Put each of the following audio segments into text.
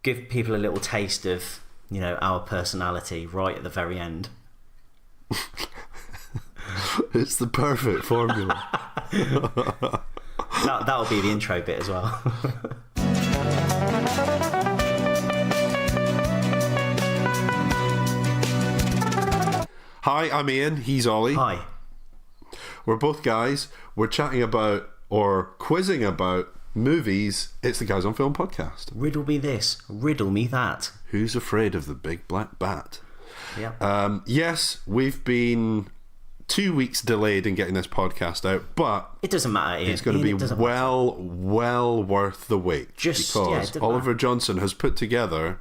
give people a little taste of, our personality right at the very end. It's the perfect formula. That'll be the intro bit as well. Hi, I'm Iain. He's Ollie. Hi. We're both guys. We're chatting about, or quizzing about, movies. It's the Guys on Film podcast. Riddle me this, riddle me that. Who's afraid of the big black bat? Yeah. Yes, we've been 2 weeks delayed in getting this podcast out, but it doesn't matter, Iain. It's going to be well worth the wait. Because Olly Johnson has put together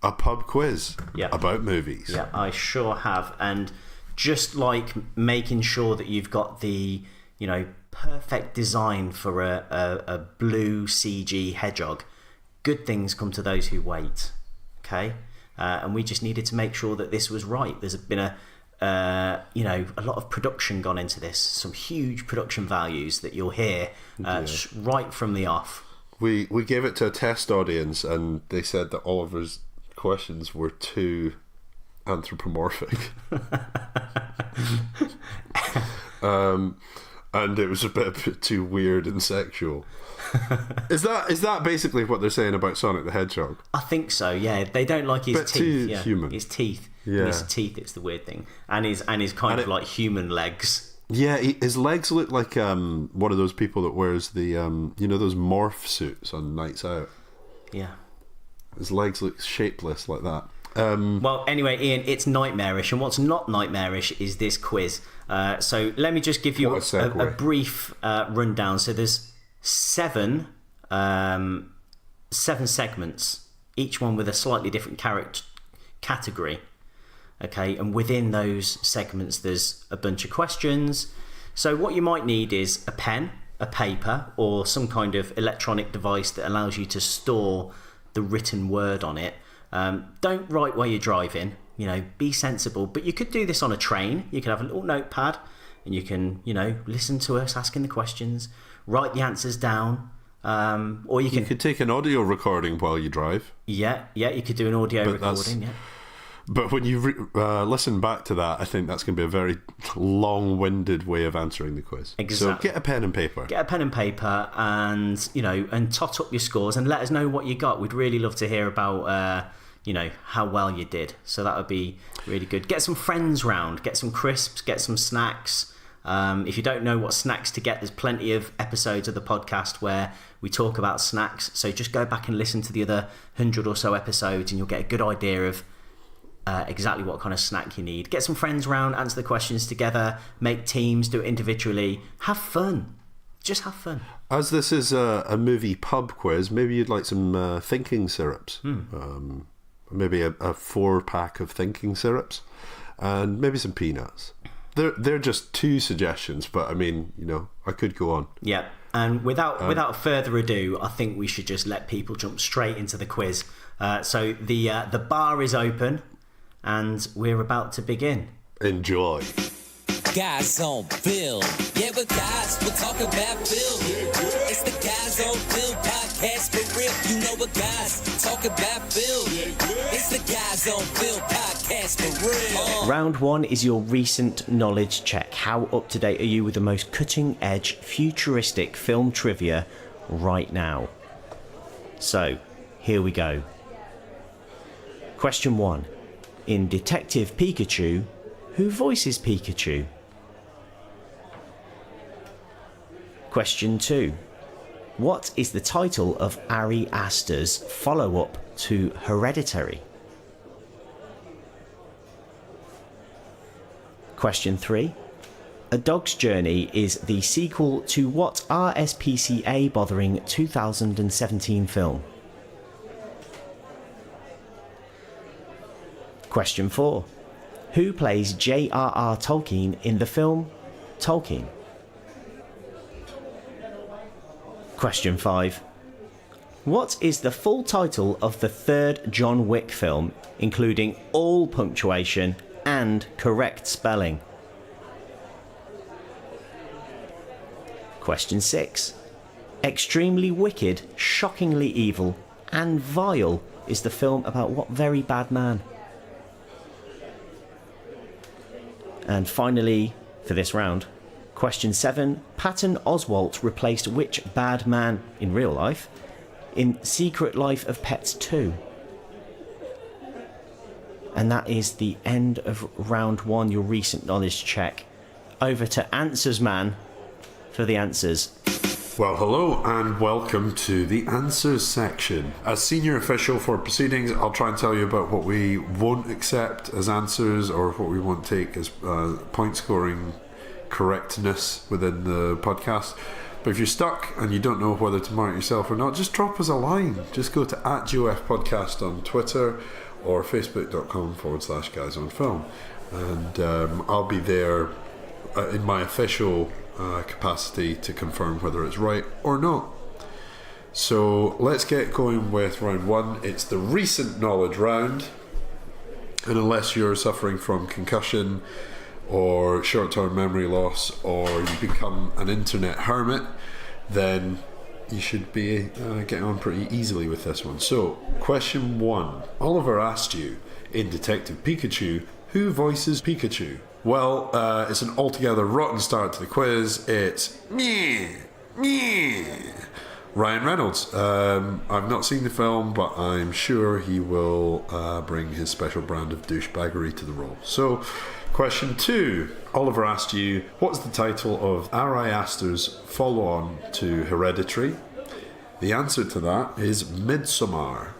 a pub quiz about movies. Yeah, I sure have. And just like making sure that you've got the, perfect design for a blue CG hedgehog, good things come to those who wait. Okay? And we just needed to make sure that this was right. There's been a lot of production gone into this, some huge production values that you'll hear right from the off. We gave it to a test audience, and they said that Oliver's questions were too anthropomorphic. And it was a bit too weird and sexual. Is that basically what they're saying about Sonic the Hedgehog? I think so. Yeah, they don't like his teeth. Too human. His teeth. Yeah. His teeth. It's the weird thing, and his of like human legs. Yeah, his legs look like one of those people that wears the those morph suits on nights out. Yeah. His legs look shapeless like that. Well, anyway, Iain, it's nightmarish, and what's not nightmarish is this quiz. So let me just give you a brief rundown. So there's seven segments, each one with a slightly different category. Okay, and within those segments, there's a bunch of questions. So what you might need is a pen, a paper, or some kind of electronic device that allows you to store the written word on it. Don't write while you're driving, be sensible, but you could do this on a train. You could have a little notepad and you can, listen to us asking the questions, write the answers down, or you could take an audio recording while you drive. Yeah, you could do an audio recording, yeah. But when you listen back to that, I think that's going to be a very long-winded way of answering the quiz. Exactly. So get a pen and paper. Get a pen and paper, and and tot up your scores, and let us know what you got. We'd really love to hear about how well you did. So that would be really good. Get some friends round. Get some crisps. Get some snacks. If you don't know what snacks to get, there's plenty of episodes of the podcast where we talk about snacks. So just go back and listen to the other 100 or so episodes, and you'll get a good idea of exactly what kind of snack you need. Get some friends round, answer the questions together, make teams, do it individually. Have fun. Just have fun. As this is a movie pub quiz, maybe you'd like some thinking syrups. Maybe a 4-pack of thinking syrups, and maybe some peanuts. They're just 2 suggestions, but I mean, I could go on. Yeah, and without further ado, I think we should just let people jump straight into the quiz. So the bar is open, and we're about to begin. Enjoy. Guys on Film. Yeah, we're guys. We'll talk about film. It's the Guys on Film podcast for real. You know what guys talk about film. It's the Guys on Film podcast for real. Round 1 is your recent knowledge check. How up to date are you with the most cutting edge, futuristic film trivia right now? So, here we go. Question 1. In Detective Pikachu, who voices Pikachu? Question 2. What is the title of Ari Aster's follow-up to Hereditary? Question 3. A Dog's Journey is the sequel to what RSPCA bothering 2017 film? Question 4. Who plays J.R.R. Tolkien in the film Tolkien? Question 5. What is the full title of the third John Wick film, including all punctuation and correct spelling? Question 6. Extremely wicked, shockingly evil, and Vile is the film about what very bad man? And finally, for this round, question 7. Patton Oswalt replaced which bad man in real life in Secret Life of Pets 2? And that is the end of round 1, your recent knowledge check. Over to Answers Man for the answers. Well, hello and welcome to the answers section. As senior official for proceedings, I'll try and tell you about what we won't accept as answers or what we won't take as point scoring correctness within the podcast. But if you're stuck and you don't know whether to mark yourself or not, just drop us a line. Just go to @GOF on Twitter or facebook.com/guys on film. And I'll be there in my official capacity to confirm whether it's right or not. So let's get going with round 1. It's the recent knowledge round, and unless you're suffering from concussion or short-term memory loss or you become an internet hermit, then you should be getting on pretty easily with this one. So question 1. Oliver asked you in Detective Pikachu, who voices Pikachu? Well, it's an altogether rotten start to the quiz. It's me. Ryan Reynolds. I've not seen the film, but I'm sure he will bring his special brand of douchebaggery to the role. So, question 2. Oliver asked you, what's the title of Ari Aster's follow-on to Hereditary? The answer to that is Midsommar.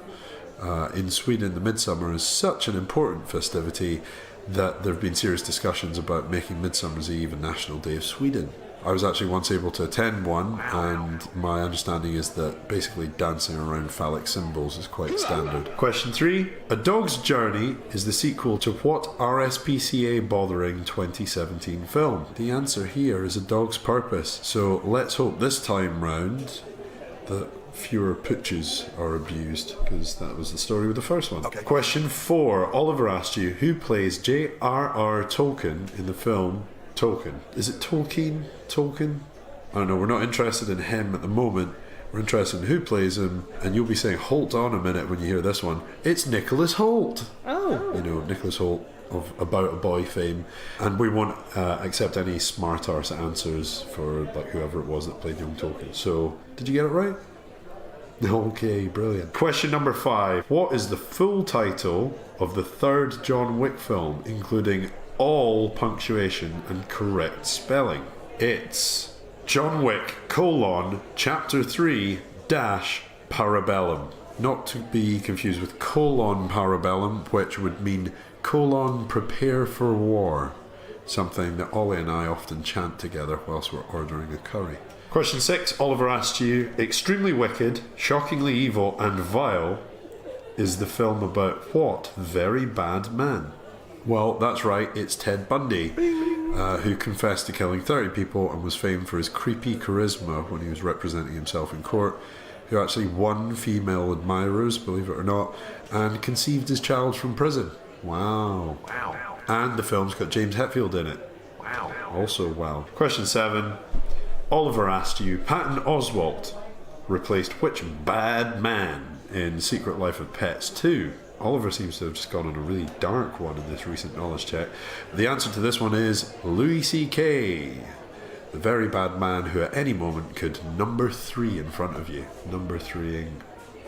In Sweden, the Midsummer is such an important festivity that there have been serious discussions about making Midsummer's Eve a national day of Sweden. I was actually once able to attend one, and my understanding is that basically dancing around phallic symbols is quite standard. Question 3. A Dog's Journey is the sequel to what RSPCA bothering 2017 film? The answer here is A Dog's Purpose. So let's hope this time round that fewer pooches are abused, because that was the story with the first one. Okay. Question 4. Oliver asked you, who plays J.R.R. Tolkien in the film Tolkien? Is it Tolkien? I don't know, we're not interested in him at the moment. We're interested in who plays him, and you'll be saying, hold on a minute when you hear this one. It's Nicholas Hoult. Oh. You know, Nicholas Hoult of About a Boy fame. And we won't accept any smart arse answers for like whoever it was that played young Tolkien. So, did you get it right? Okay, brilliant. Question number 5. What is the full title of the third John Wick film, including all punctuation and correct spelling? It's John Wick, Chapter 3 Parabellum. Not to be confused with Parabellum, which would mean prepare for war. Something that Olly and I often chant together whilst we're ordering a curry. Question 6. Oliver asked you, extremely wicked, shockingly evil and vile is the film about what very bad man? Well, that's right, it's Ted Bundy, who confessed to killing 30 people and was famed for his creepy charisma when he was representing himself in court, who actually won female admirers, believe it or not, and conceived his child from prison. Wow. And the film's got James Hetfield in it. Wow. Also wow. Question 7. Oliver asked you, Patton Oswalt replaced which bad man in Secret Life of Pets 2? Oliver seems to have just gone on a really dark one in this recent knowledge check. The answer to this one is Louis C.K., the very bad man who at any moment could number 3 in front of you. Number 3ing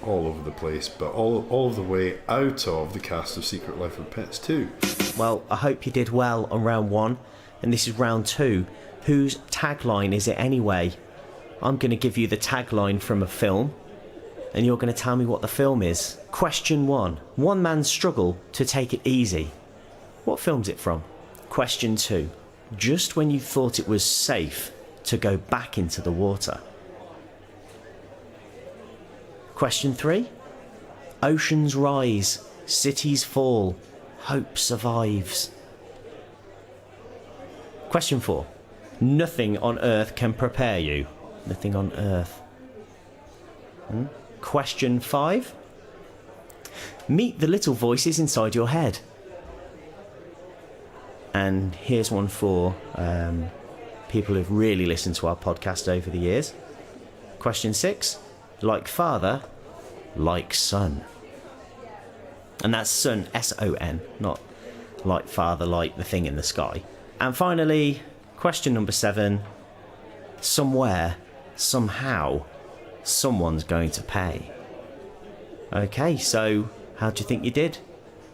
all over the place, but all the way out of the cast of Secret Life of Pets 2. Well, I hope you did well on round 1, and this is round 2. Whose tagline is it anyway? I'm going to give you the tagline from a film, and you're going to tell me what the film is. Question 1. One man's struggle to take it easy. What film's it from? Question 2. Just when you thought it was safe to go back into the water. Question 3. Oceans rise, cities fall, hope survives. Question 4. Nothing on earth can prepare you. Nothing on earth. Question 5. Meet the little voices inside your head. And here's one for people who've really listened to our podcast over the years. Question 6. Like father, like sun? And that's sun, S-O-N, not like father, like the thing in the sky. And finally, question number 7. Somewhere, somehow, someone's going to pay. Okay, so how do you think you did?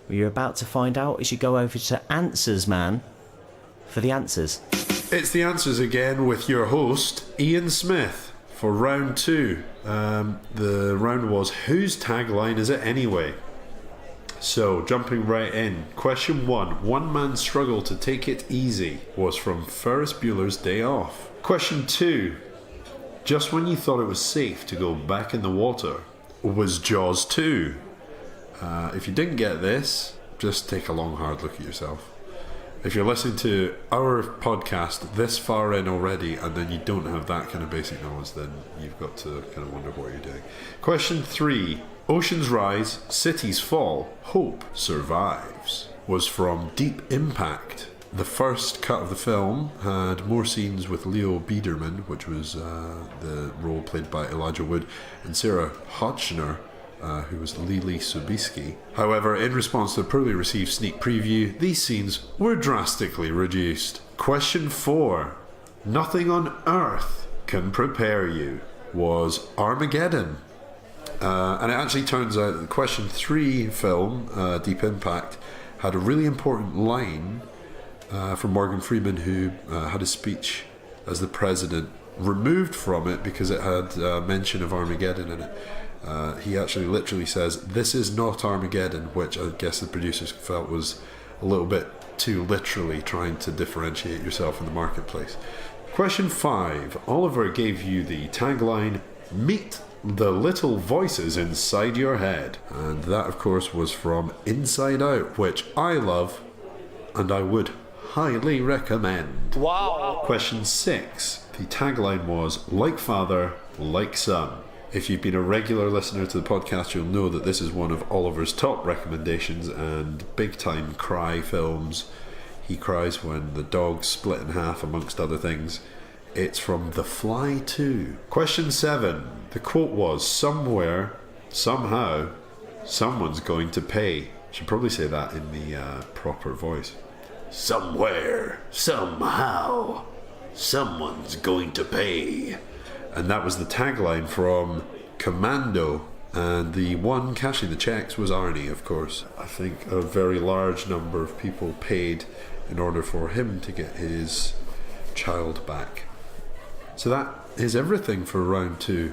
Well, you're about to find out as you go over to Answers Man for the answers. It's the answers again with your host, Iain Smith, for round 2. The round was, whose tagline is it anyway? So, jumping right in. Question 1. One man's struggle to take it easy was from Ferris Bueller's Day Off. Question 2. Just when you thought it was safe to go back in the water was Jaws 2. If you didn't get this, just take a long hard look at yourself. If you're listening to our podcast this far in already and then you don't have that kind of basic knowledge, then you've got to kind of wonder what you're doing. Question 3. Oceans rise, cities fall, hope survives was from Deep Impact. The first cut of the film had more scenes with Leo Biederman, which was the role played by Elijah Wood, and Sarah Hodgner, who was Lily Sobieski. However, in response to a poorly received sneak preview, these scenes were drastically reduced. Question 4. Nothing on Earth can prepare you was Armageddon. And it actually turns out that the question 3 film, Deep Impact, had a really important line from Morgan Freeman, who had a speech as the president removed from it because it had mention of Armageddon in it. He actually literally says, "This is not Armageddon," which I guess the producers felt was a little bit too literally trying to differentiate yourself in the marketplace. Question 5. Oliver gave you the tagline, "Meet the little voices inside your head." And that, of course, was from Inside Out, which I love and I would highly recommend. Wow. Question 6. The tagline was, "Like father, like son." If you've been a regular listener to the podcast, you'll know that this is one of Oliver's top recommendations and big time cry films. He cries when the dog's split in half, amongst other things. It's from The Fly 2. Question 7. The quote was, "Somewhere, somehow, someone's going to pay." Should probably say that in the proper voice. "Somewhere, somehow, someone's going to pay." And that was the tagline from Commando. And the one cashing the checks was Arnie, of course. I think a very large number of people paid in order for him to get his child back. So that is everything for round 2.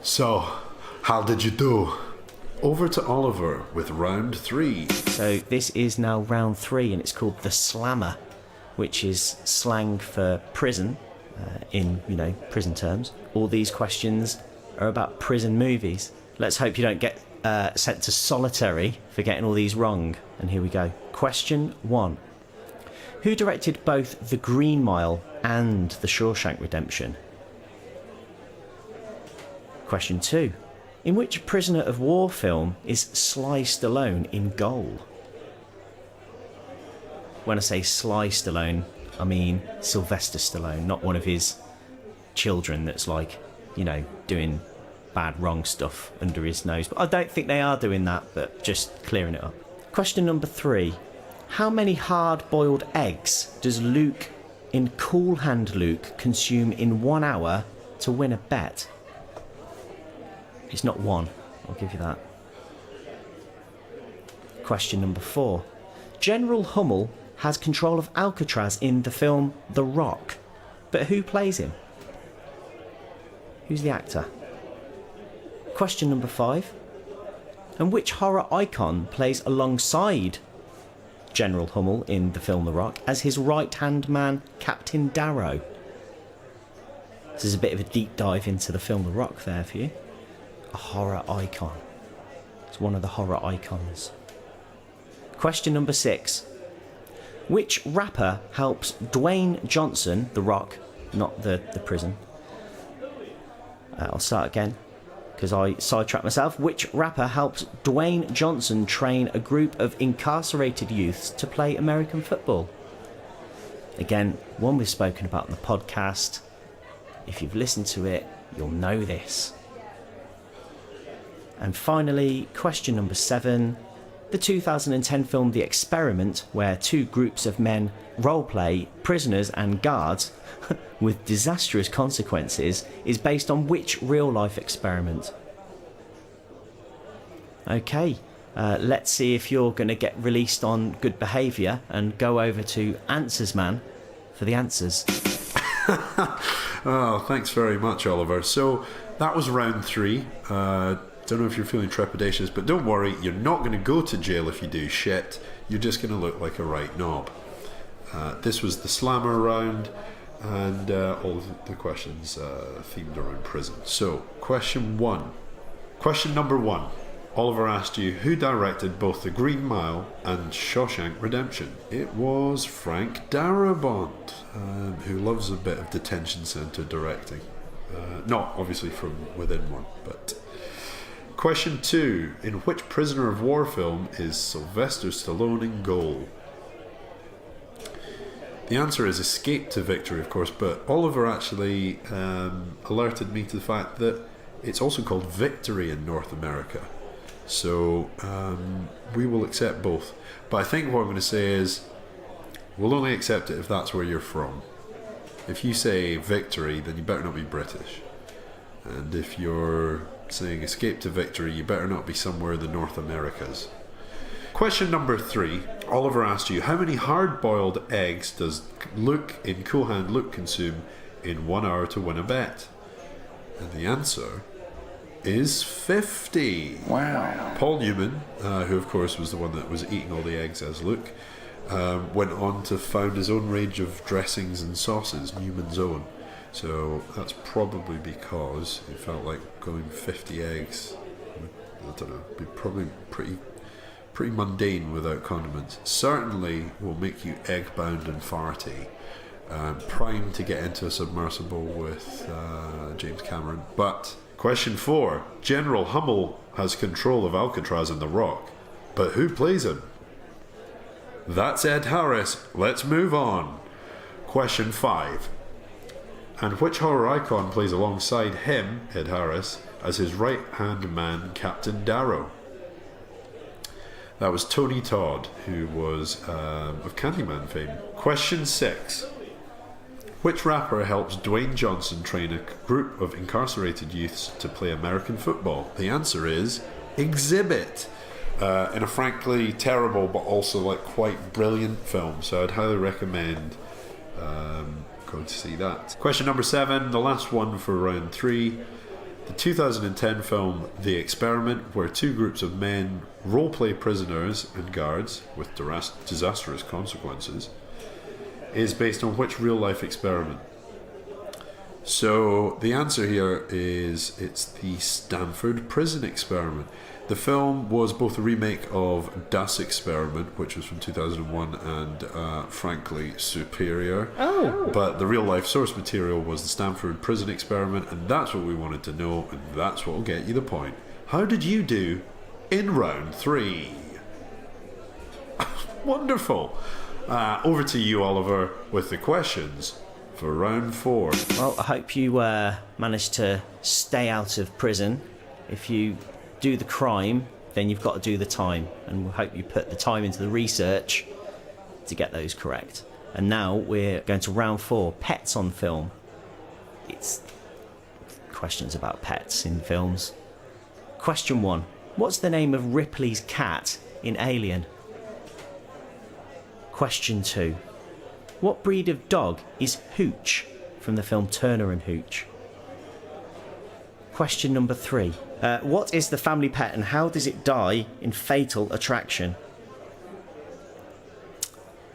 So, how did you do? Over to Oliver with round 3. So this is now round 3 and it's called the Slammer, which is slang for prison in, prison terms. All these questions are about prison movies. Let's hope you don't get sent to solitary for getting all these wrong. And here we go. Question 1. Who directed both The Green Mile and The Shawshank Redemption? Question 2. In which prisoner of war film is Sly Stallone in goal? When I say Sly Stallone, I mean Sylvester Stallone, not one of his children that's doing bad, wrong stuff under his nose. But I don't think they are doing that, but just clearing it up. Question number 3. How many hard-boiled eggs does Luke in Cool Hand Luke consume in 1 hour to win a bet? It's not 1, I'll give you that. Question number 4. General Hummel has control of Alcatraz in the film The Rock, but who plays him? Who's the actor? Question number 5. And which horror icon plays alongside General Hummel in the film The Rock as his right-hand man, Captain Darrow? This is a bit of a deep dive into the film The Rock there for you. A horror icon. It's one of the horror icons. Question number 6. Which rapper helps Dwayne Johnson, The Rock, not the prison. I'll start again because I sidetracked myself. Which rapper helps Dwayne Johnson train a group of incarcerated youths to play American football? Again, one we've spoken about in the podcast. If you've listened to it, you'll know this. And finally, question number 7. The 2010 film The Experiment, where two groups of men roleplay prisoners and guards with disastrous consequences, is based on which real-life experiment? Okay, let's see if you're going to get released on good behaviour and go over to Answers Man for the answers. Oh, thanks very much, Oliver. So that was round 3. Don't know if you're feeling trepidatious, but don't worry, you're not going to go to jail if you do shit. You're just going to look like a right knob. This was the slammer round, and all of the questions themed around prison. So, question number 1. Oliver asked you, who directed both The Green Mile and Shawshank Redemption? It was Frank Darabont, who loves a bit of detention centre directing. Not obviously from within one, but... Question 2. In which prisoner of war film is Sylvester Stallone in goal? The answer is Escape to Victory, of course, but Oliver actually alerted me to the fact that it's also called Victory in North America. So we will accept both. But I think what I'm going to say is we'll only accept it if that's where you're from. If you say Victory, then you better not be British. And if you're saying Escape to Victory, you better not be somewhere in the North Americas. Question number 3. Oliver asked you, how many hard-boiled eggs does Luke in Cool Hand Luke consume in 1 hour to win a bet? And the answer is 50. Wow. Paul Newman, who of course was the one that was eating all the eggs as Luke, went on to found his own range of dressings and sauces, Newman's Own. So that's probably because he felt like going 50 eggs, I don't know, be probably pretty mundane without condiments. Certainly will make you egg bound and farty, primed to get into a submersible with James Cameron. But question 4. General Hummel has control of Alcatraz and the Rock, but who plays him? That's Ed Harris. Let's move on. Question 5. And which horror icon plays alongside him, Ed Harris, as his right-hand man, Captain Darrow? That was Tony Todd, who was of Candyman fame. Question 6. Which rapper helps Dwayne Johnson train a group of incarcerated youths to play American football? The answer is Exhibit. In a frankly terrible but also like quite brilliant film, so I'd highly recommend going to see that. Question number 7, the last one for round 3. The 2010 film The Experiment, where two groups of men roleplay prisoners and guards with disastrous consequences, is based on which real-life experiment? So the answer here is it's the Stanford Prison Experiment. The film was both a remake of Das Experiment, which was from 2001, and frankly superior. But the real-life source material was the Stanford Prison Experiment, and that's what we wanted to know, and that's what will get you the point. How did you do in round 3? Wonderful. Over to you, Oliver, with the questions for round 4. Well, I hope you managed to stay out of prison. If you do the crime, then you've got to do the time, and we hope you put the time into the research to get those correct. And now we're going to round 4, pets on film. It's questions about pets in films. Question 1. What's the name of Ripley's cat in Alien? Question 2. What breed of dog is Hooch from the film Turner and Hooch? Question number 3. What is the family pet and how does it die in Fatal Attraction?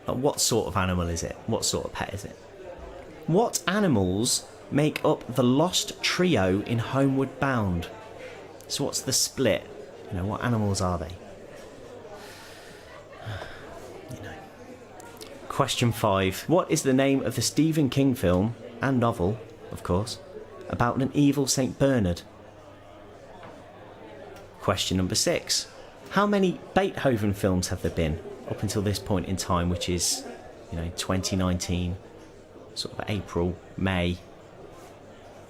What sort of animal is it? What sort of pet is it? What animals make up the lost trio in Homeward Bound? So what's the split? You know, what animals are they? You know. Question 5. What is the name of the Stephen King film, and novel, of course, about an evil St. Bernard? Question number 6. How many Beethoven films have there been up until this point in time, which is, 2019, sort of April, May?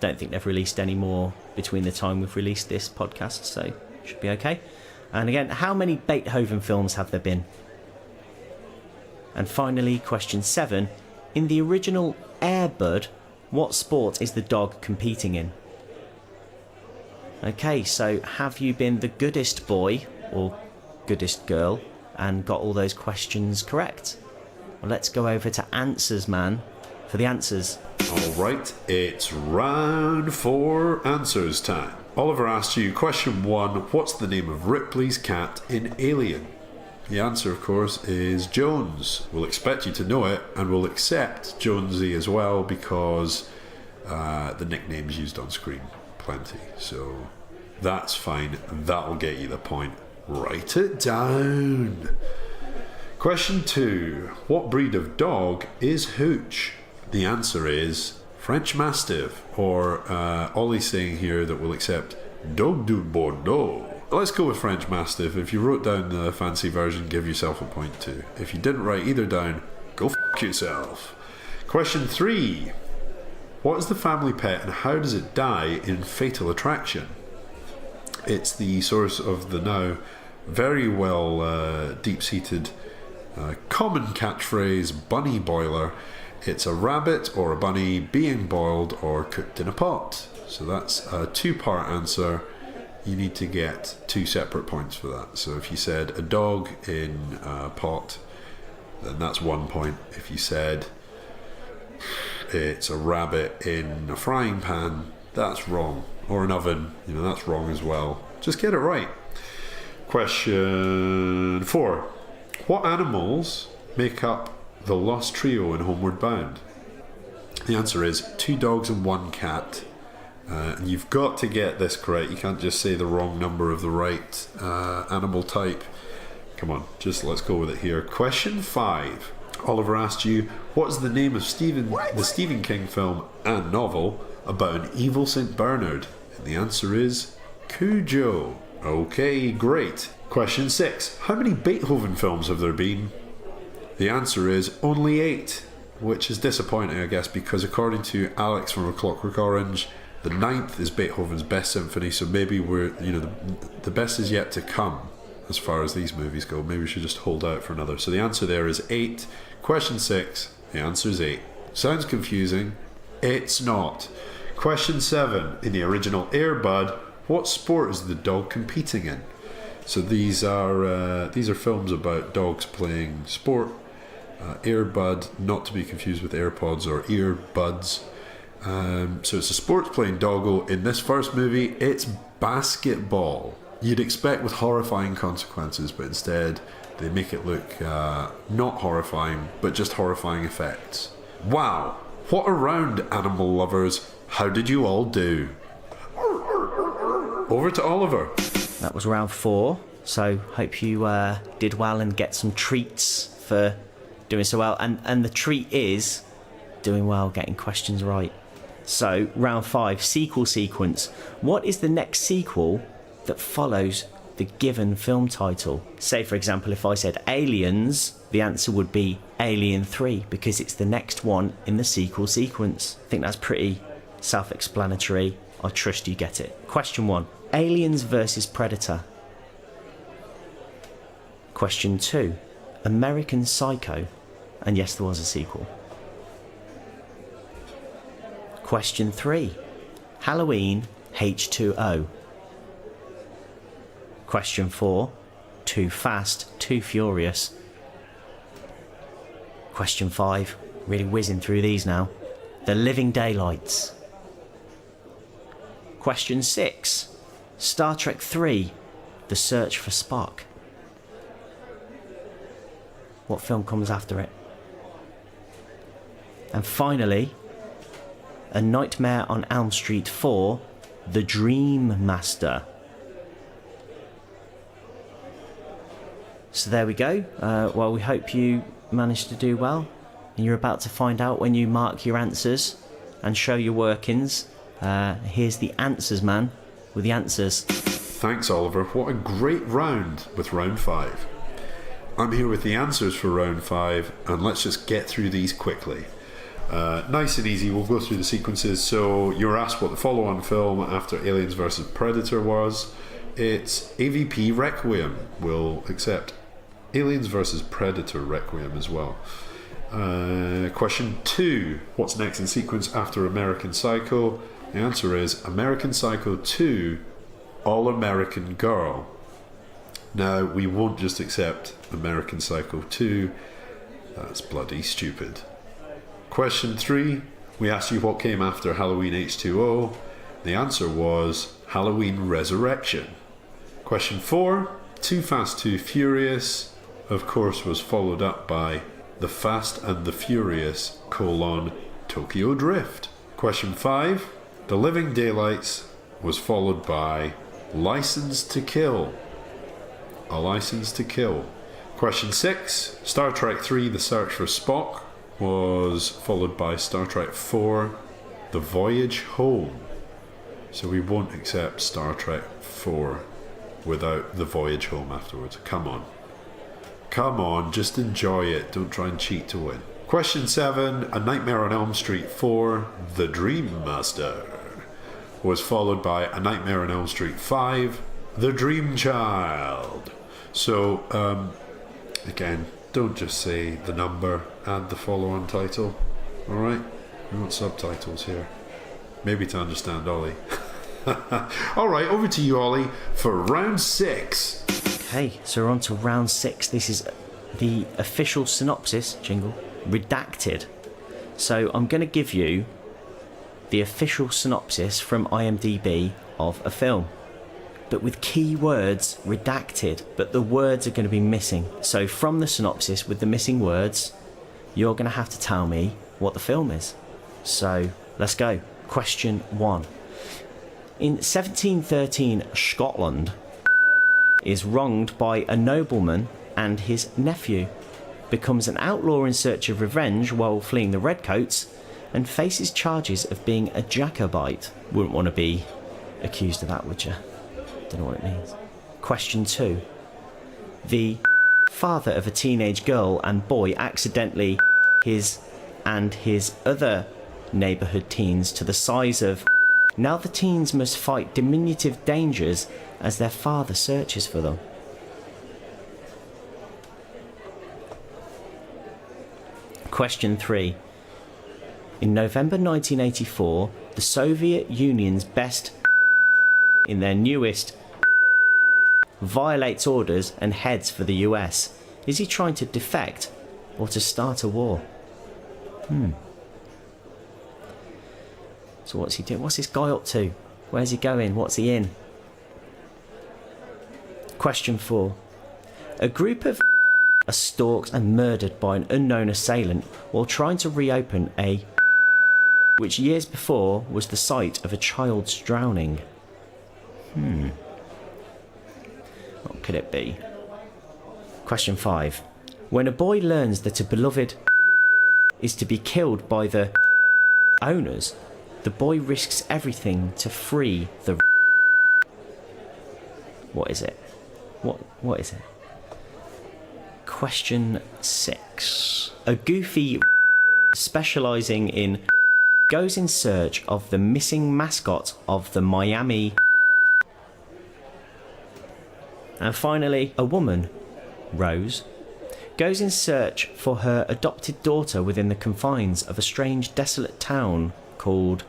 Don't think they've released any more between the time we've released this podcast, so Should be okay. And again, how many Beethoven films have there been? And finally, question 7. In the original Air Bud, what sport is the dog competing in? Okay, so have you been the goodest boy or goodest girl and got all those questions correct? Well, let's go over to Answers Man for the answers. Alright, it's round 4 answers time. Oliver asked you question 1, what's the name of Ripley's cat in Alien? The answer, of course, is Jones. We'll expect you to know it, and we'll accept Jonesy as well because the nickname's used on screen plenty. So that's fine. That'll get you the point. Write it down. Question 2. What breed of dog is Hooch? The answer is French Mastiff, or Olly's saying here that we'll accept Dog du Bordeaux. Let's go with French Mastiff. If you wrote down the fancy version, give yourself a point too. If you didn't write either down, go f*** yourself. Question 3. What is the family pet and how does it die in Fatal Attraction? It's the source of the now very well deep-seated common catchphrase, bunny boiler. It's a rabbit or a bunny being boiled or cooked in a pot. So that's a 2-part answer. You need to get 2 separate points for that. So if you said a dog in a pot, then that's 1 point. If you said it's a rabbit in a frying pan, that's wrong. Or an oven, that's wrong as well. Just get it right. Question 4. What animals make up the lost trio in Homeward Bound? The answer is 2 dogs and 1 cat. And you've got to get this correct. You can't just say the wrong number of the right animal type. Come on, just let's go with it here. Question 5. Oliver asked you, what is the name of the Stephen King film and novel about an evil St. Bernard? And the answer is Cujo. Okay, great. Question 6. How many Beethoven films have there been? The answer is only 8, which is disappointing, I guess, because according to Alex from A Clockwork Orange, the 9th is Beethoven's best symphony, so maybe the best is yet to come as far as these movies go. Maybe we should just hold out for another. So the answer there is 8. Question 6, the answer is 8. Sounds confusing. It's not. Question 7, in the original Air Bud, what sport is the dog competing in? So these are films about dogs playing sport. Air Bud, not to be confused with AirPods or earbuds. So it's a sports playing doggo. In this first movie, it's basketball. You'd expect with horrifying consequences, but instead they make it look not horrifying, but just horrifying effects. Wow, what a round, animal lovers. How did you all do? Over to Oliver. That was round 4, so hope you did well and get some treats for doing so well. And the treat is doing well, getting questions right. So, round 5, sequel sequence. What is the next sequel that follows the given film title? Say, for example, if I said Aliens, the answer would be Alien 3, because it's the next one in the sequel sequence. I think that's pretty self-explanatory. I trust you get it. Question 1. Aliens versus Predator. Question 2. American Psycho. And yes, there was a sequel. Question 3. Halloween H2O. Question 4. Too Fast, Too Furious. Question 5. Really whizzing through these now. The Living Daylights. Question 6. Star Trek 3. The Search for Spock. What film comes after it? And finally, A Nightmare on Elm Street 4, The Dream Master. So there we go. Well, we hope you managed to do well. And you're about to find out when you mark your answers and show your workings. Here's the answers man with the answers. Thanks, Oliver. What a great round with round 5. I'm here with the answers for round 5, and let's just get through these quickly. Nice and easy, we'll go through the sequences. So you were asked what the follow-on film after Aliens vs Predator was. it's AVP Requiem. We'll accept Aliens vs Predator Requiem as well. Question 2. What's next in sequence after American Psycho? The answer is American Psycho 2, All American Girl. Now, we won't just accept American Psycho 2. That's bloody stupid. Question 3. We asked you what came after Halloween H2O. The answer was Halloween Resurrection. Question 4. Too Fast, Too Furious, of course, was followed up by The Fast and the Furious, Tokyo Drift. Question 5. The Living Daylights was followed by License to Kill. A License to Kill. Question 6. Star Trek 3, The Search for Spock, was followed by Star Trek 4, The Voyage Home. So we won't accept Star Trek 4 without The Voyage Home afterwards. Come on, just enjoy it. Don't try and cheat to win. Question 7. A Nightmare on Elm Street 4, The Dream Master, was followed by A Nightmare on Elm Street 5, The Dream Child. So, again, don't just say the number, add the follow-on title. Alright? We want subtitles here. Maybe to understand Ollie. Alright, over to you, Ollie, for round 6. Okay, so we're on to round 6. This is the official synopsis, jingle, redacted. So I'm going to give you the official synopsis from IMDb of a film, but with key words redacted, but the words are going to be missing. So from the synopsis with the missing words, you're going to have to tell me what the film is. So let's go. Question 1. In 1713, Scotland is wronged by a nobleman and his nephew, becomes an outlaw in search of revenge while fleeing the Redcoats, and faces charges of being a Jacobite. Wouldn't want to be accused of that, would you? Don't know what it means. Question 2. The father of a teenage girl and boy accidentally his other neighbourhood teens to the size of. Now the teens must fight diminutive dangers as their father searches for them. Question 3. In November 1984, the Soviet Union's best in their newest violates orders and heads for the US. Is he trying to defect or to start a war? So what's he doing? What's this guy up to? Where's he going? What's he in? Question 4. A group of are stalked and murdered by an unknown assailant while trying to reopen a which years before was the site of a child's drowning. What could it be? Question 5. When a boy learns that a beloved is to be killed by the owners, the boy risks everything to free the. What is it? What is it? Question 6. A goofy specialising in goes in search of the missing mascot of the Miami. And finally, a woman, Rose, goes in search for her adopted daughter within the confines of a strange, desolate town called.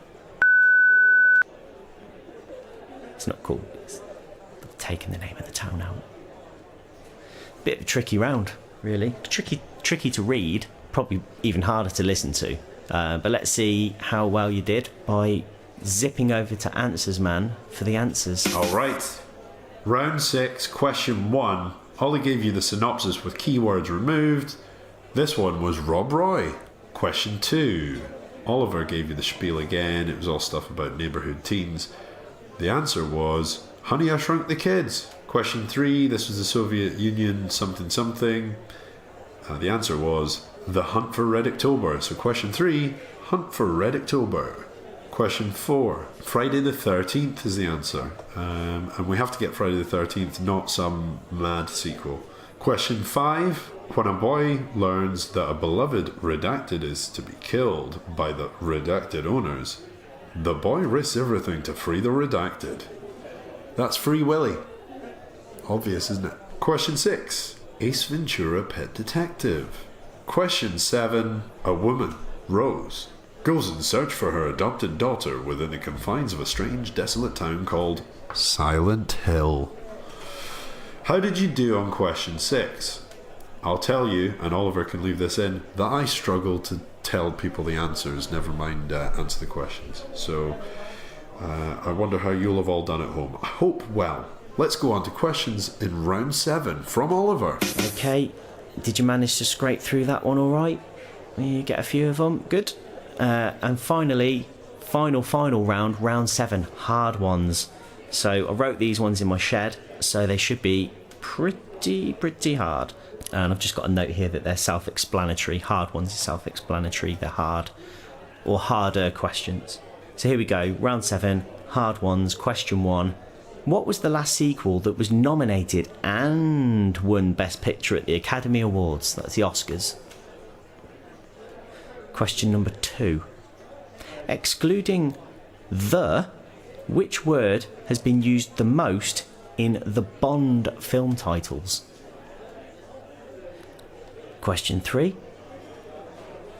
It's not called. It's taken the name of the town out. Bit of a tricky round, really. Tricky to read, probably even harder to listen to. But let's see how well you did by zipping over to Answers Man for the answers. Alright, round 6, question 1. Ollie gave you the synopsis with keywords removed. This one was Rob Roy. Question 2. Oliver gave you the spiel again. It was all stuff about neighbourhood teens. The answer was Honey, I Shrunk the Kids. Question 3. This was the Soviet Union something. The answer was The Hunt for Red October. So question 3, Hunt for Red October. Question 4, Friday the 13th is the answer. And we have to get Friday the 13th, not some mad sequel. Question 5, when a boy learns that a beloved redacted is to be killed by the redacted owners, the boy risks everything to free the redacted. That's Free Willy. Obvious, isn't it? Question 6. Ace Ventura Pet Detective. Question 7. A woman, Rose, goes in search for her adopted daughter within the confines of a strange, desolate town called Silent Hill. How did you do on question 6? I'll tell you, and Oliver can leave this in, that I struggle to tell people the answers, never mind answer the questions. So I wonder how you'll have all done at home. I hope well. Let's go on to questions in round 7 from Oliver. Okay, did you manage to scrape through that one all right? You get a few of them? Good. And finally, final round, round 7, hard ones. So I wrote these ones in my shed, so they should be pretty hard. And I've just got a note here that they're self-explanatory. Hard ones are self-explanatory, they're hard or harder questions. So here we go, round 7, hard ones, question 1. What was the last sequel that was nominated and won Best Picture at the Academy Awards? That's the Oscars. Question number 2. Excluding the, which word has been used the most in the Bond film titles? Question 3.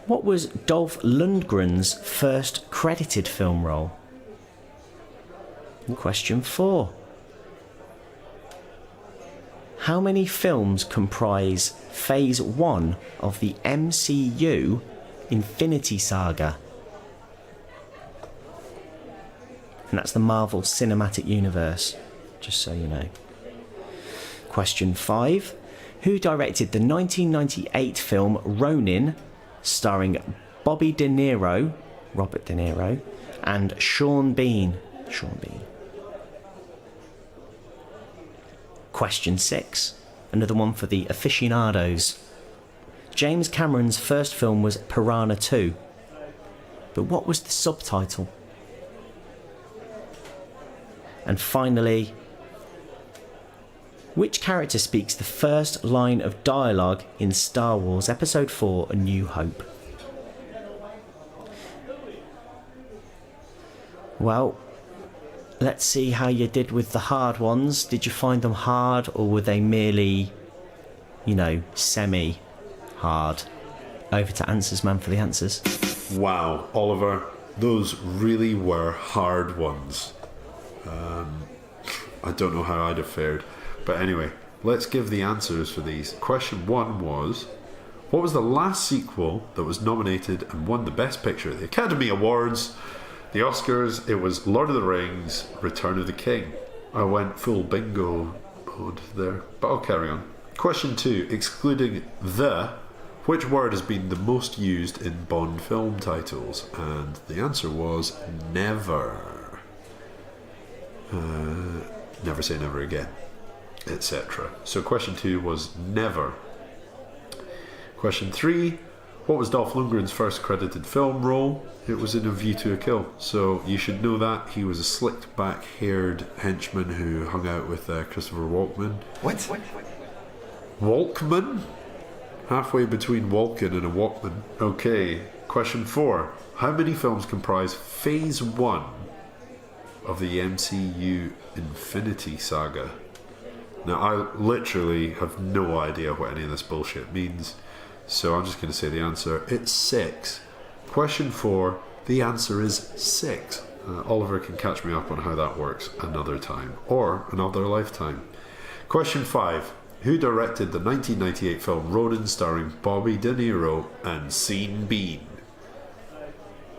What was Dolph Lundgren's first credited film role? Question 4. How many films comprise Phase 1 of the MCU Infinity Saga? And that's the Marvel Cinematic Universe, just so you know. Question 5. Who directed the 1998 film Ronin, starring Robert De Niro, and Sean Bean? Question 6. Another one for the aficionados. James Cameron's first film was Piranha 2. But what was the subtitle? And finally, which character speaks the first line of dialogue in Star Wars Episode 4 A New Hope? Well, let's see how you did with the hard ones. Did you find them hard, or were they merely, semi-hard? Over to Answers Man for the answers. Wow, Oliver, those really were hard ones. I don't know how I'd have fared. But anyway, let's give the answers for these. Question 1 was, what was the last sequel that was nominated and won the Best Picture at the Academy Awards? The Oscars, it was Lord of the Rings, Return of the King. I went full bingo mode there, but I'll carry on. Question 2, excluding the, which word has been the most used in Bond film titles? And the answer was never. Never say never again, etc. So question 2 was never. Question 3, what was Dolph Lundgren's first credited film role? It was in A View to a Kill. So you should know that. He was a slicked back haired henchman who hung out with Christopher Walken. What? Walkman? Halfway between Walken and a Walkman. Okay, question 4. How many films comprise Phase 1 of the MCU Infinity Saga? Now, I literally have no idea what any of this bullshit means, so I'm just going to say the answer. It's 6. Question 4, the answer is 6. Oliver can catch me up on how that works another time, or another lifetime. Question 5, who directed the 1998 film Ronin, starring Bobby De Niro and Sean Bean?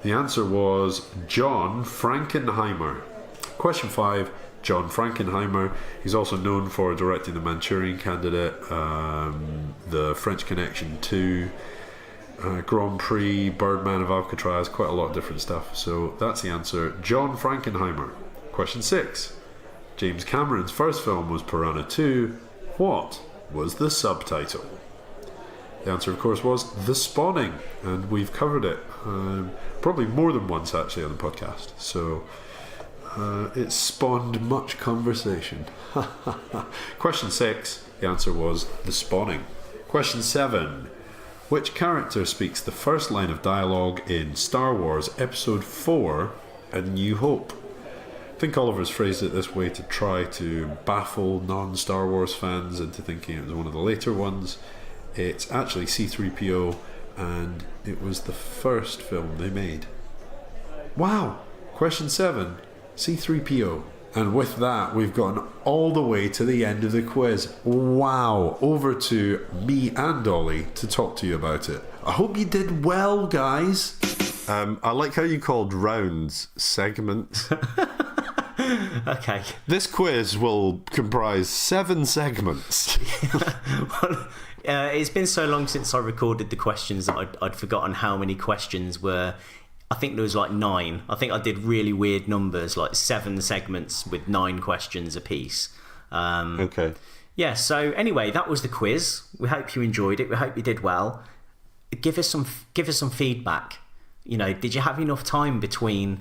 The answer was John Frankenheimer. Question 5, John Frankenheimer. He's also known for directing The Manchurian Candidate, The French Connection 2, Grand Prix, Birdman of Alcatraz, quite a lot of different stuff. So that's the answer, John Frankenheimer. Question 6, James Cameron's first film was Piranha 2. What was the subtitle? The answer, of course, was The Spawning, and we've covered it probably more than once actually on the podcast. So it spawned much conversation. Question 6, the answer was The Spawning. Question 7, which character speaks the first line of dialogue in Star Wars Episode 4 A New Hope? think Oliver's phrased it this way to try to baffle non-Star Wars fans into thinking it was one of the later ones. It's actually C-3PO, and it was the first film they made. Wow! Question 7, C-3PO. And with that, we've gotten all the way to the end of the quiz. Wow! Over to me and Ollie to talk to you about it. I hope you did well, guys. I like how you called rounds segments. Okay. This quiz will comprise 7 segments. Well, it's been so long since I recorded the questions that I'd forgotten how many questions were. I think there was like 9. I think I did really weird numbers, like 7 segments with 9 questions apiece. Okay. Yeah, so anyway, that was the quiz. We hope you enjoyed it. We hope you did well. Give us some feedback. You know, did you have enough time between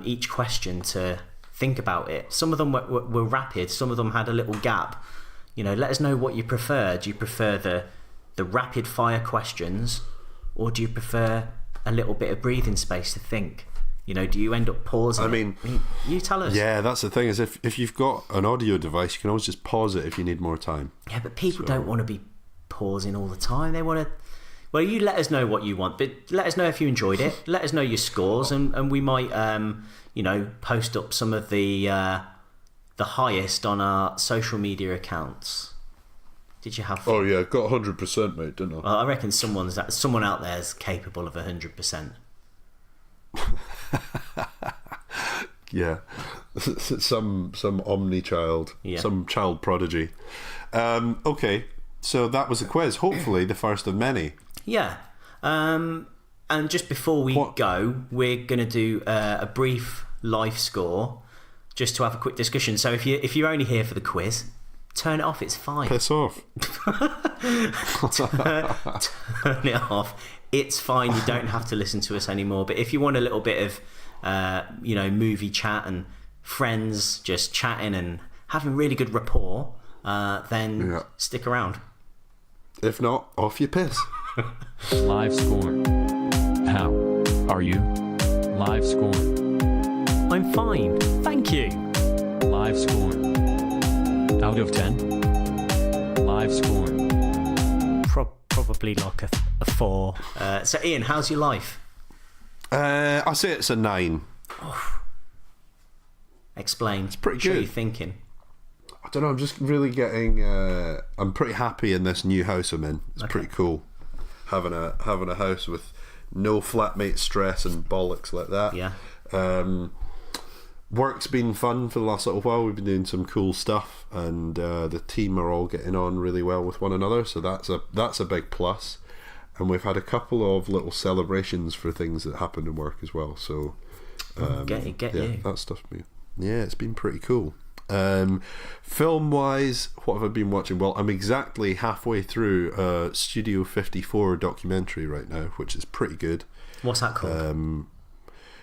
each question to think about it? Some of them were rapid. Some of them had a little gap. You know, let us know what you prefer. Do you prefer the rapid fire questions, or do you prefer a little bit of breathing space to think? You know, do you end up pausing? I mean, you tell us. Yeah, that's the thing, is if you've got an audio device, you can always just pause it if you need more time. Yeah, but people don't want to be pausing all the time. They want to... Well, you let us know what you want, but let us know if you enjoyed it. Let us know your scores, and we might, you know, post up some of the highest on our social media accounts. Did you have... Oh yeah, got 100%, mate, didn't I? Well, I reckon someone out there is capable of 100%. Yeah, some omni child, some child prodigy. Okay, so that was the quiz. Hopefully, the first of many. Yeah, and just before we go, we're going to do a brief life score, just to have a quick discussion. So if you're only here for the quiz, turn it off. It's fine. Piss off. Turn it off. It's fine. You don't have to listen to us anymore. But if you want a little bit of, you know, movie chat and friends just chatting and having really good rapport, then stick around. If not, off you piss. Live score. How are you? Live score. I'm fine, thank you. Live score. Out of 10. Live score. Probably like a 4. So Iain, how's your life? I say it's a 9. Explain. It's pretty What are good. you thinking? I don't know, I'm just really getting I'm pretty happy in this new house I'm in. It's pretty cool having a house with no flatmate stress and bollocks like that. Yeah. Work's been fun for the last little while. We've been doing some cool stuff, and the team are all getting on really well with one another, so that's a big plus. And we've had a couple of little celebrations for things that happened in work as well, so Get you. that stuff's been, it's been pretty cool. Film wise, what have I been watching? Well, I'm exactly halfway through a Studio 54 documentary right now, which is pretty good. What's that called?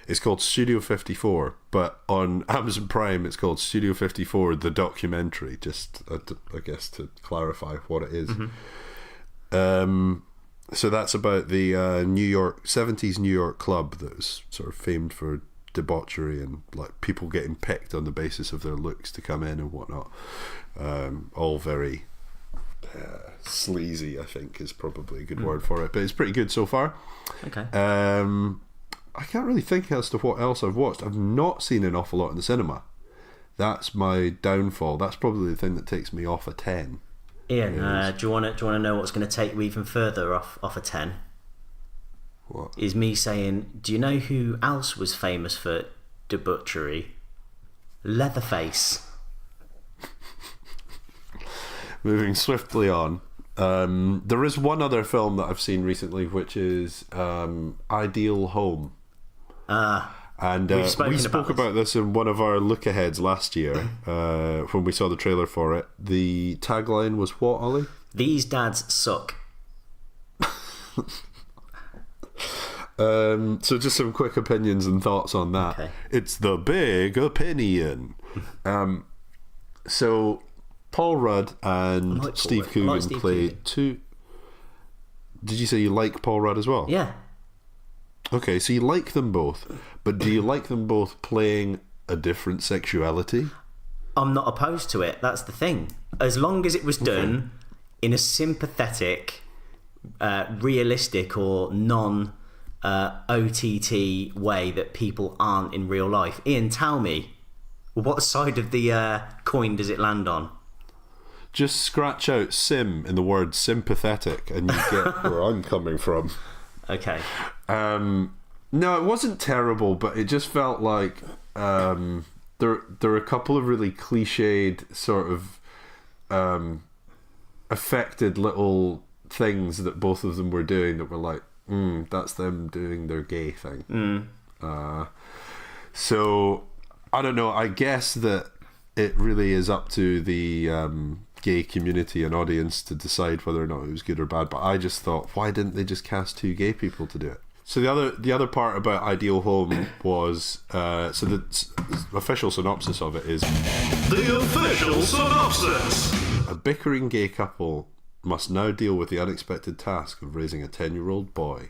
It's called Studio 54, but on Amazon Prime it's called Studio 54 the documentary, just I guess to clarify what it is. So that's about the 70s New York club that was sort of famed for debauchery and like people getting picked on the basis of their looks to come in and whatnot. All very sleazy, I think is probably a good word for it, but it's pretty good so far. Okay. I can't really think as to what else I've watched. I've not seen an awful lot in the cinema. That's my downfall. That's probably the thing that takes me off a 10. Iain, do you want to know what's going to take you even further off a 10? What? Is me saying, do you know who else was famous for debauchery? Leatherface. Moving swiftly on. There is one other film that I've seen recently, which is Ideal Home. And we spoke about this in one of our look-aheads last year when we saw the trailer for it. The tagline was what, Ollie? These dads suck. So just some quick opinions and thoughts on that. Okay. It's the big opinion. So Paul Rudd and Steve Coogan play two... Did you say you like Paul Rudd as well? Yeah. Okay, so you like them both, but do you like them both playing a different sexuality? I'm not opposed to it. That's the thing. As long as it was done in a sympathetic, realistic, or non-OTT way that people aren't in real life. Iain, tell me, what side of the coin does it land on? Just scratch out sim in the word sympathetic and you get where I'm coming from. Okay. No, it wasn't terrible, but it just felt like there are a couple of really cliched sort of affected little things that both of them were doing that were like, that's them doing their gay thing. So I don't know. I guess that it really is up to the gay community and audience to decide whether or not it was good or bad. But I just thought, why didn't they just cast 2 gay people to do it? So the other part about Ideal Home was so the official synopsis of it is The official synopsis. a bickering gay couple must now deal with the unexpected task of raising a 10-year-old boy.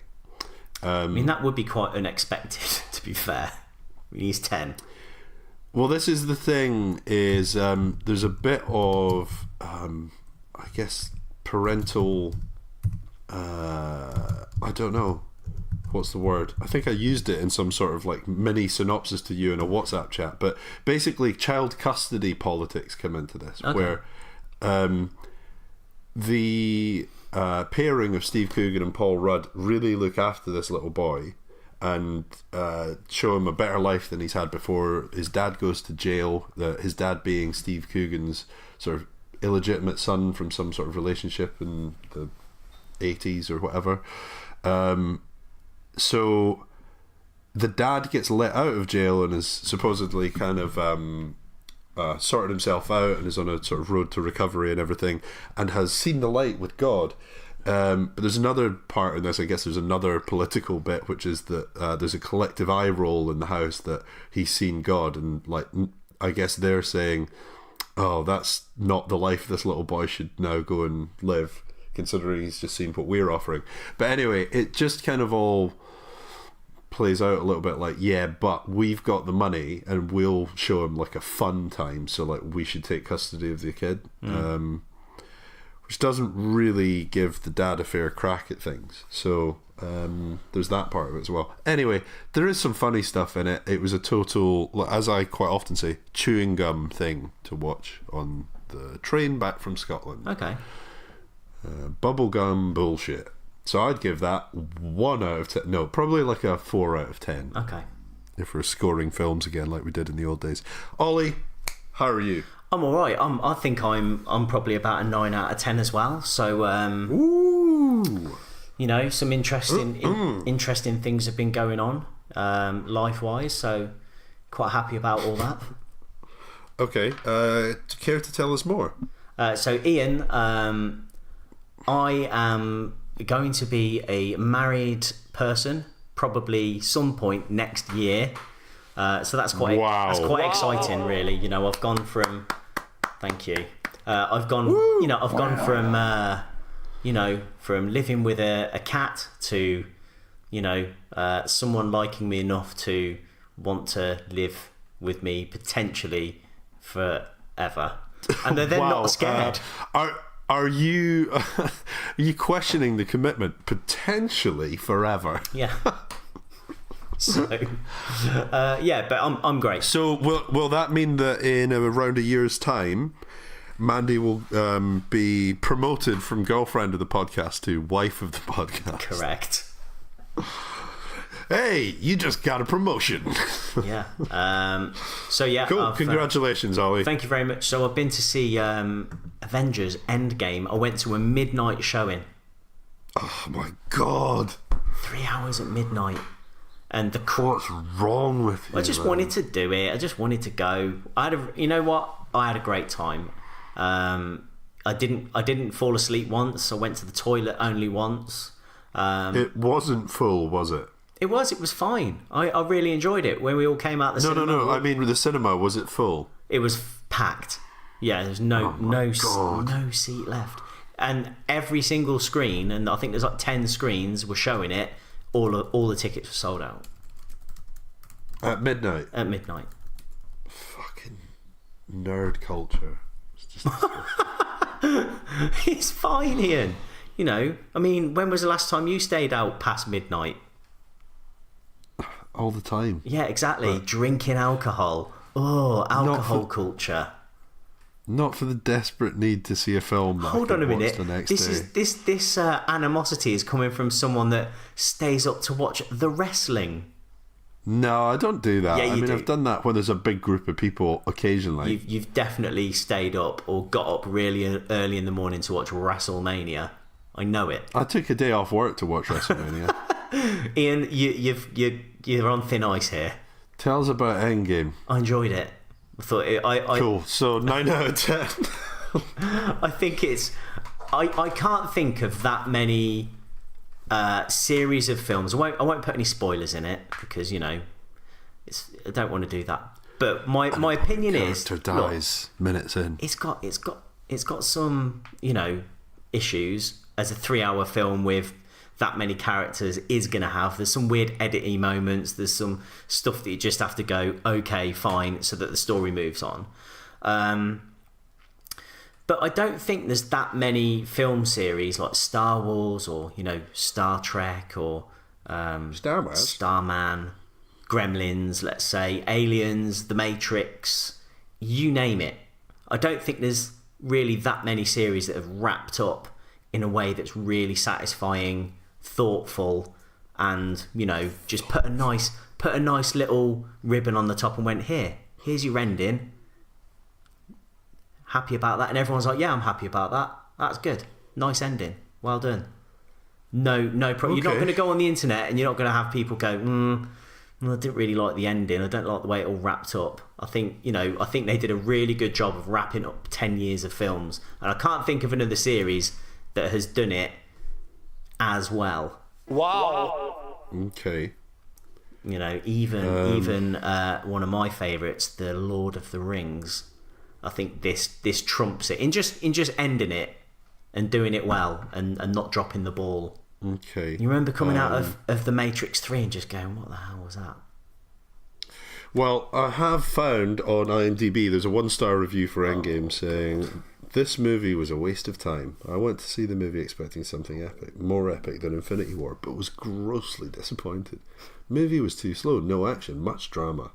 I mean, that would be quite unexpected, to be fair. I mean, he's 10. Well, this is the thing, is there's a bit of, I guess, parental, I don't know, what's the word? I think I used it in some sort of like mini synopsis to you in a WhatsApp chat, but basically child custody politics come into this, where the pairing of Steve Coogan and Paul Rudd really look after this little boy and show him a better life than he's had before. His dad goes to jail, his dad being Steve Coogan's sort of illegitimate son from some sort of relationship in the 80s or whatever. So the dad gets let out of jail and is supposedly kind of sorted himself out and is on a sort of road to recovery and everything, and has seen the light with God. But there's another part in this, I guess there's another political bit, which is that there's a collective eye roll in the house that he's seen God, and like I guess they're saying, oh, that's not the life this little boy should now go and live, considering he's just seen what we're offering. But anyway, it just kind of all plays out a little bit like, yeah, but we've got the money and we'll show him like a fun time, so like we should take custody of the kid. Which doesn't really give the dad a fair crack at things. So there's that part of it as well. Anyway, there is some funny stuff in it. It was a total, as I quite often say, chewing gum thing to watch on the train back from Scotland. Okay. Bubblegum bullshit. So I'd give that 1 out of 10. No, probably like a 4 out of 10. Okay. If we're scoring films again like we did in the old days. Ollie, how are you? I'm all right. I think I'm probably about a 9 out of 10 as well. So Ooh. you know, some interesting things have been going on life wise. So quite happy about all that. Okay. Care to tell us more? So Iain, I am going to be a married person probably some point next year. So that's quite exciting, really. You know, I've gone from, thank you. I've gone from living with a cat to, someone liking me enough to want to live with me potentially forever, and they're then not scared. Are you questioning the commitment potentially forever? Yeah. So, but I'm great. So will that mean that in around a year's time, Mandy will be promoted from girlfriend of the podcast to wife of the podcast? Correct. Hey, you just got a promotion. Yeah. So yeah. Cool. Congratulations, Ollie. Thank you very much. So I've been to see Avengers Endgame. I went to a midnight showing. Oh my god. 3 hours at midnight. And what's wrong with you? I just wanted to do it. I just wanted to go. I had a great time. I didn't fall asleep once. I went to the toilet only once. It wasn't full, was it? It was fine. I really enjoyed it. When we all came out the cinema. No. I mean, with the cinema, was it full? It was packed. Yeah, there's no seat left. And every single screen, and I think there's like 10 screens, were showing it. All the tickets were sold out. At midnight? At midnight. nerd culture. It's just It's fine, Ian. You know, I mean, when was the last time you stayed out past midnight? all the time. Yeah, exactly. Drinking alcohol. Oh, alcohol culture. Not for the desperate need to see a film. Hold on a minute. The next This animosity is coming from someone that stays up to watch the wrestling. No, I don't do that. Yeah, you do. I've done that when there's a big group of people occasionally. You've definitely stayed up or got up really early in the morning to watch WrestleMania. I know it. I took a day off work to watch WrestleMania. Ian, you're on thin ice here. Tell us about Endgame. I enjoyed it. I thought cool. So 9 out of 10. I think it's. I can't think of that many series of films. I won't put any spoilers in it because I don't want to do that. But my opinion is, character dies minutes in. It's got some issues as a 3-hour film with that many characters is going to have. There's some weird editing moments. There's some stuff that you just have to go, okay, fine, so that the story moves on. But I don't think there's that many film series like Star Wars or, Star Trek or Starman, Gremlins, let's say, Aliens, The Matrix, you name it. I don't think there's really that many series that have wrapped up in a way that's really satisfying, thoughtful, and just put a nice little ribbon on the top and went, here's your ending. Happy about that? And everyone's like, yeah, I'm happy about that. That's good. Nice ending. Well done. No problem. Okay. You're not going to go on the internet and you're not going to have people go, I didn't really like the ending. I don't like the way it all wrapped up. I think they did a really good job of wrapping up 10 years of films. And I can't think of another series that has done it as well. Wow. Okay. Even one of my favourites, The Lord of the Rings. I think this trumps it in just ending it and doing it well and not dropping the ball. Okay. You remember coming out of The Matrix 3 and just going, what the hell was that? Well, I have found on IMDb there's a 1-star review for Endgame saying, this movie was a waste of time. I went to see the movie expecting something epic, more epic than Infinity War, but was grossly disappointed. Movie was too slow, no action, much drama.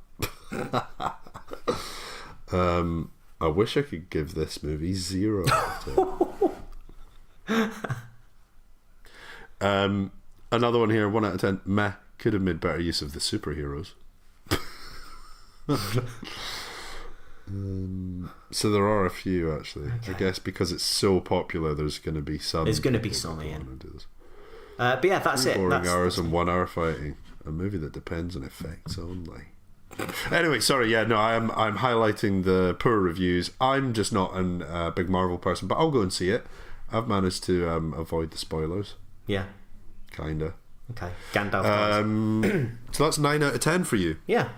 I wish I could give this movie 0 out of 10. Another one here, 1 out of 10. Meh, could have made better use of the superheroes. So there are a few actually. Okay. I guess because it's so popular, there's going to be some. There's going to be some, Ian. But yeah, that's it. 4 hours and 1 hour fighting. A movie that depends on effects only. Anyway, sorry, yeah, no, I'm highlighting the poor reviews. I'm just not a big Marvel person, but I'll go and see it. I've managed to avoid the spoilers. Yeah. Kinda. Okay. Gandalf. So that's 9 out of 10 for you. Yeah.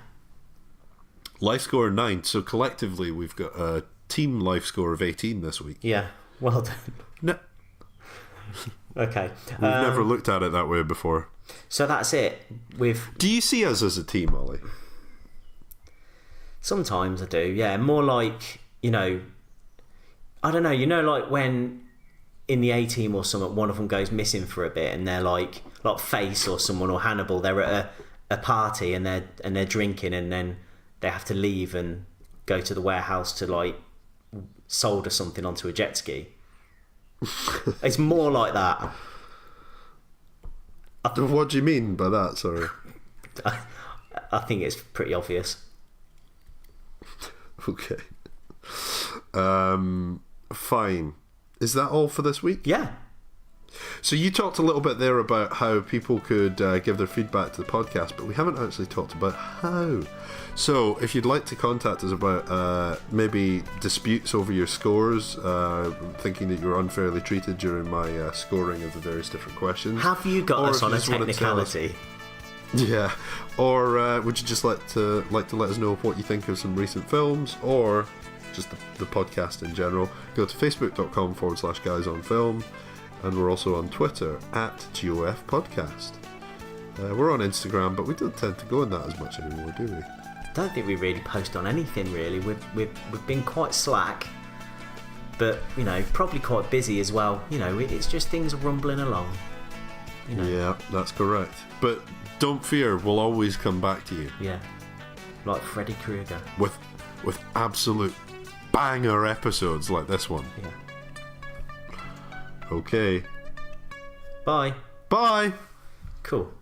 Life score 9. So collectively, we've got a team life score of 18 this week. Yeah. Well done. No. Okay. We've never looked at it that way before. So that's it. Do you see us as a team, Ollie? Sometimes I do, yeah. More like, I don't know, like when in the A-Team or something, one of them goes missing for a bit and they're like Face or someone or Hannibal, they're at a party and they're drinking and then they have to leave and go to the warehouse to solder something onto a jet ski. It's more like that. What do you mean by that? Sorry. I think it's pretty obvious. Okay. Fine. Is that all for this week? Yeah. So you talked a little bit there about how people could give their feedback to the podcast, but we haven't actually talked about how. So if you'd like to contact us about maybe disputes over your scores, thinking that you were unfairly treated during my scoring of the various different questions. Have you got us on a technicality? Yeah, or would you just like to let us know what you think of some recent films, or just the podcast in general? Go to facebook.com/guysonfilm, and we're also on Twitter @GOF Podcast. We're on Instagram, but we don't tend to go on that as much anymore, do we? don't think we really post on anything really. We've been quite slack, but you know, probably quite busy as well. You know, it's just things are rumbling along. You know. Yeah, that's correct. But don't fear, we'll always come back to you. Yeah, like Freddy Krueger. With absolute banger episodes like this one. Yeah. Okay. Bye. Bye. Cool.